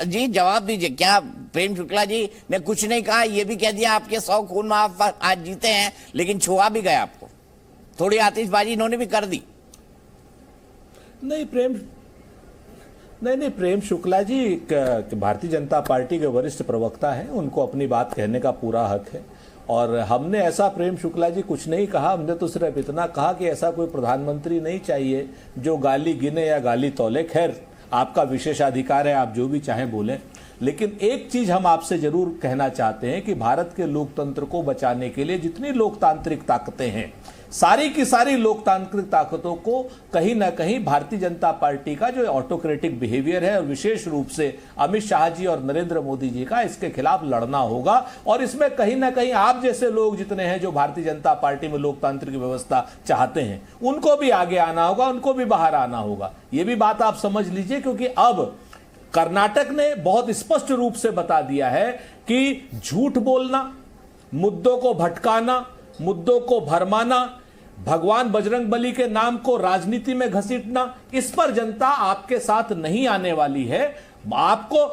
जी जवाब दीजिए, क्या प्रेम शुक्ला जी ने कुछ नहीं कहा? ये भी कह दिया आपके 100 खून माफ आज जीते हैं, लेकिन छुआ भी गया आपको, थोड़ी आतिशबाजी इन्होंने भी कर दी। नहीं प्रेम शुक्ला जी भारतीय जनता पार्टी के वरिष्ठ प्रवक्ता हैं, उनको अपनी बात कहने का पूरा हक है। और हमने ऐसा, प्रेम शुक्ला जी कुछ नहीं कहा, हमने तो सिर्फ इतना कहा कि ऐसा कोई प्रधानमंत्री नहीं चाहिए जो गाली गिने या गाली तौले। खैर, आपका विशेषाधिकार है, आप जो भी चाहें बोलें, लेकिन एक चीज हम आपसे जरूर कहना चाहते हैं कि भारत के लोकतंत्र को बचाने के लिए जितनी लोकतांत्रिक ताकतें हैं, सारी की सारी लोकतांत्रिक ताकतों को कहीं ना कहीं भारतीय जनता पार्टी का जो ऑटोक्रेटिक बिहेवियर है, और विशेष रूप से अमित शाह जी और नरेंद्र मोदी जी का, इसके खिलाफ लड़ना होगा। और इसमें कहीं ना कहीं आप जैसे लोग जितने हैं जो भारतीय जनता पार्टी में लोकतांत्रिक व्यवस्था चाहते हैं, उनको भी आगे आना होगा, उनको भी बाहर आना होगा। ये भी बात आप समझ लीजिए, क्योंकि अब कर्नाटक ने बहुत स्पष्ट रूप से बता दिया है कि झूठ बोलना, मुद्दों को भटकाना, मुद्दों को भरमाना, भगवान बजरंगबली के नाम को राजनीति में घसीटना, इस पर जनता आपके साथ नहीं आने वाली है। आपको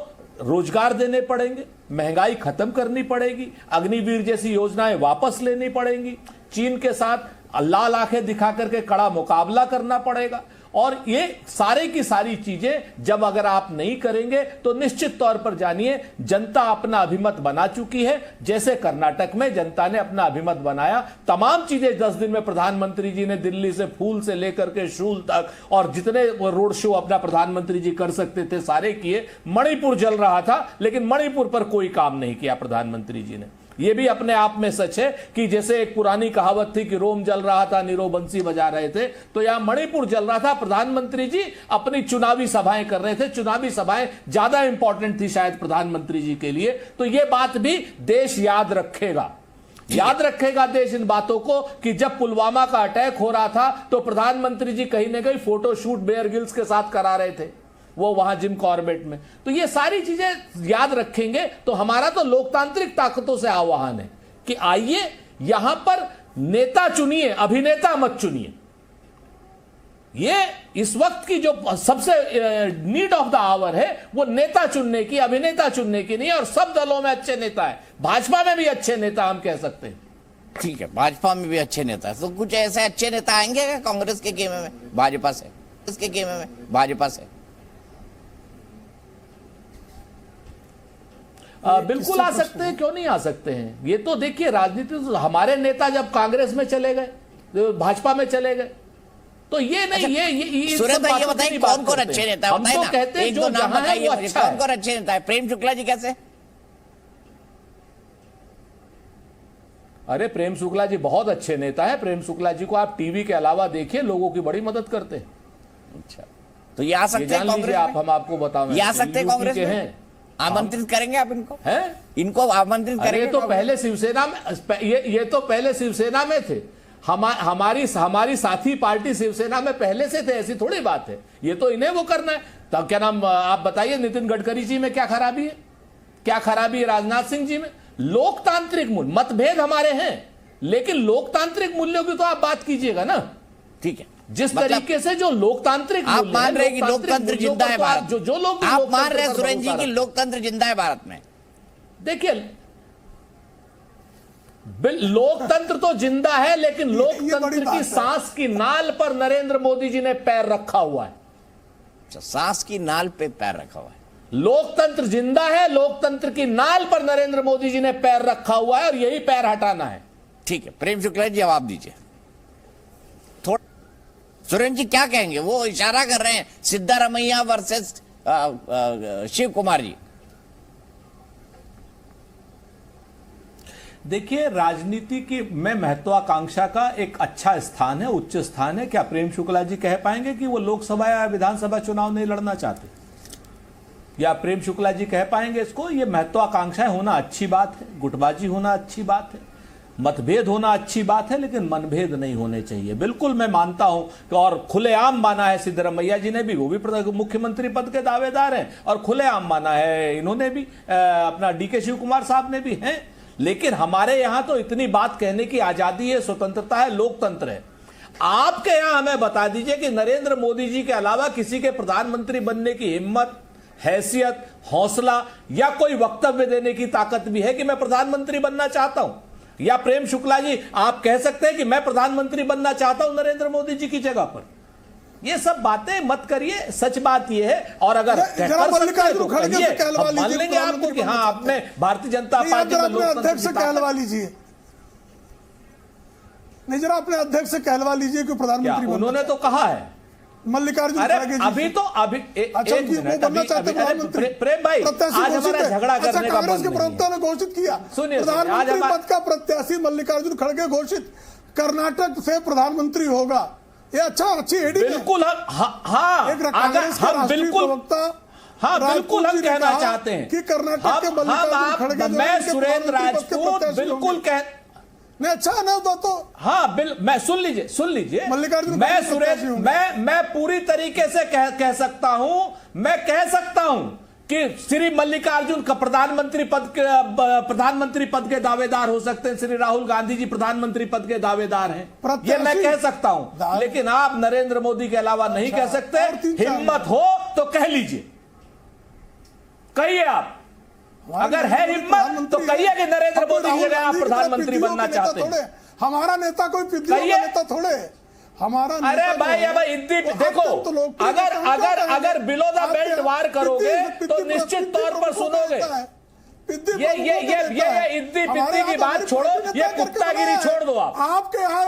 रोजगार देने पड़ेंगे, महंगाई खत्म करनी पड़ेगी, अग्निवीर जैसी योजनाएं वापस लेनी पड़ेंगी, चीन के साथ लाल आंखें दिखा करके कड़ा मुकाबला करना पड़ेगा। और ये सारे की सारी चीजें जब अगर आप नहीं करेंगे तो निश्चित तौर पर जानिए जनता अपना अभिमत बना चुकी है। जैसे कर्नाटक में जनता ने अपना अभिमत बनाया, तमाम चीजें 10 दिन में प्रधानमंत्री जी ने दिल्ली से फूल से लेकर के शूल तक और जितने रोड शो अपना प्रधानमंत्री जी कर सकते थे सारे किए। मणिपुर जल रहा था, लेकिन मणिपुर पर कोई काम नहीं किया प्रधानमंत्री जी ने। यह भी अपने आप में सच है कि जैसे एक पुरानी कहावत थी कि रोम जल रहा था, नीरो बंसी बजा रहे थे, तो यहां मणिपुर जल रहा था। प्रधानमंत्री जी अपनी चुनावी सभाएं कर रहे थे, चुनावी सभाएं ज्यादा इंपॉर्टेंट थी शायद प्रधानमंत्री जी के लिए। तो यह बात भी देश याद रखेगा, याद रखेगा देश इन बातों को कि जब पुलवामा का अटैक हो रहा था तो प्रधानमंत्री जी कहीं ना कहीं फोटो शूट बेयर गिल्स के साथ करा रहे थे, वो वहां जिम कॉर्बेट में। तो ये सारी चीजें याद रखेंगे तो हमारा तो लोकतांत्रिक ताकतों से आह्वान है कि आइए यहां पर नेता चुनिए, अभिनेता मत चुनिए। ये इस वक्त की जो सबसे नीड ऑफ द आवर है वो नेता चुनने की, अभिनेता चुनने की नहीं। और सब दलों में अच्छे नेता है, भाजपा में भी अच्छे नेता हम कह सकते हैं। ठीक है, भाजपा में भी अच्छे नेता है, तो कुछ ऐसे अच्छे नेता आएंगे क्या कांग्रेस के खेमे में भाजपा से? इसके खेमे में भाजपा से बिल्कुल आ सकते हैं, क्यों नहीं आ सकते हैं। ये तो देखिए राजनीति, तो हमारे नेता जब कांग्रेस में चले गए, भाजपा में चले गए, तो ये नहीं। अच्छा, ये सुरेश भाई ये बताइए कौन कौन अच्छे नेता हम तो कहते हैं जो जहां है वो अच्छा है। कौन कौन अच्छे नेता है? प्रेम शुक्ला जी कैसे? अरे प्रेम शुक्ला जी बहुत अच्छे नेता है। प्रेम शुक्ला जी को आप टीवी के अलावा देखिए, लोगों की बड़ी मदद करते हैं। अच्छा, तो ये आ सकते हैं कांग्रेस में? आप हम आपको बताओ, ये आ सकते हैं कांग्रेस में? आमंत्रित करेंगे आप इनको? हैं? इनको आमंत्रित करेंगे? तो पहले शिवसेना में, ये तो पहले शिवसेना में थे। हमारी साथी पार्टी शिवसेना में पहले से थे, ऐसी थोड़ी बात है। ये तो इन्हें वो करना है। तब क्या नाम, आप बताइए नितिन गडकरी जी में क्या खराबी है? क्या खराबी है राजनाथ सिंह जी में? लोकतांत्रिक मूल्य, मतभेद हमारे हैं, लेकिन लोकतांत्रिक मूल्यों की तो आप बात कीजिएगा ना। ठीक है, जिस तरीके से जो लोकतांत्रिक आप मान रहे कि लोकतंत्र जिंदा है भारत, जो लोग आप मान रहे हैं सुरेंद्र जी की लोकतंत्र जिंदा है भारत में? देखिए लोकतंत्र तो जिंदा है, लेकिन लोकतंत्र की सांस की नाल पर नरेंद्र मोदी जी ने पैर रखा हुआ है। सांस की नाल पे पैर रखा हुआ है। लोकतंत्र जिंदा है, लोकतंत्र की नाल पर नरेंद्र मोदी जी ने पैर रखा हुआ है और यही पैर हटाना है। ठीक है, प्रेम शुक्ला जी जवाब दीजिए। सुरेंद्र जी क्या कहेंगे? वो इशारा कर रहे हैं सिद्धारमैया वर्सेस शिव कुमार जी। देखिए राजनीति की में महत्वाकांक्षा का एक अच्छा स्थान है, उच्च स्थान है। क्या प्रेम शुक्ला जी कह पाएंगे कि वो लोकसभा या विधानसभा चुनाव नहीं लड़ना चाहते? या प्रेम शुक्ला जी कह पाएंगे इसको? ये महत्वाकांक्षाएं होना अच्छी बात है, गुटबाजी होना अच्छी बात है, मतभेद होना अच्छी बात है, लेकिन मनभेद नहीं होने चाहिए। बिल्कुल मैं मानता हूं कि, और खुलेआम माना है सिद्धरमैया जी ने भी, वो भी मुख्यमंत्री पद के दावेदार हैं, और खुलेआम माना है इन्होंने भी, अपना डीके शिव कुमार साहब ने भी हैं। लेकिन हमारे यहां तो इतनी बात कहने की आजादी है, स्वतंत्रता है, लोकतंत्र है। आपके यहां हमें बता दीजिए कि नरेंद्र मोदी जी के अलावा किसी के प्रधानमंत्री बनने की हिम्मत हैसियत, हौसला या कोई वक्तव्य देने की ताकत भी है कि मैं प्रधानमंत्री बनना चाहता हूं? या प्रेम शुक्ला जी आप कह सकते हैं कि मैं प्रधानमंत्री बनना चाहता हूं नरेंद्र मोदी जी की जगह पर? ये सब बातें मत करिए, सच बात ये है। और अगर मल्लिकार्जुन खड़गे से कहलवा मान लीजिए लेंगे आपको कि हाँ आपने भारतीय जनता पार्टी में अध्यक्ष से कहलवा लीजिए, नहीं जरा अपने अध्यक्ष से कहलवा लीजिए कि प्रधानमंत्री उन्होंने तो कहा है मल्लिकार्जुन खड़गे जी। अभी तो अभी अच्छा एक मिनट, प्रेम भाई आज हमारा झगड़ा करने का कांग्रेस के प्रवक्ता ने घोषित किया सुनिए, प्रधानमंत्री पद का प्रत्याशी मल्लिकार्जुन खड़गे घोषित, कर्नाटक से प्रधानमंत्री होगा। ये अच्छी हेडिंग है। बिल्कुल हाँ, एक कांग्रेस का राष्ट्रीय प्रवक्ता बिल्कुल हम कहना चाहते हैं कि कर्नाटक के मल्लिकार्जुन खड़गे मैं सुरेंद्र राजपूत बिल्कुल नहीं अच्छा ना तो हाँ मैं सुन लीजिए मल्लिकार्जुन मैं सुरेंद्र मैं पूरी तरीके से कह सकता हूं, मैं कह सकता हूं कि श्री मल्लिकार्जुन का प्रधानमंत्री पद के दावेदार हो सकते हैं, श्री राहुल गांधी जी प्रधानमंत्री पद के दावेदार हैं, ये मैं कह सकता हूं। लेकिन आप नरेंद्र मोदी के अलावा नहीं कह सकते। हिम्मत हो तो कह लीजिए, कहिए आप, अगर है हिम्मत तो कहिए कि नरेंद्र मोदी जी आप प्रधानमंत्री बनना चाहते हैं। हमारा नेता कोई पिद्दियों का नेता थोड़े हमारा। अरे भाई अब देखो, अगर बिलो द बेल्ट वार करोगे तो निश्चित तौर पर सुनोगे। ये इद्दी पिद्दी की बात छोड़ो, ये कुत्तागिरी छोड़ दो आप। आपके यहाँ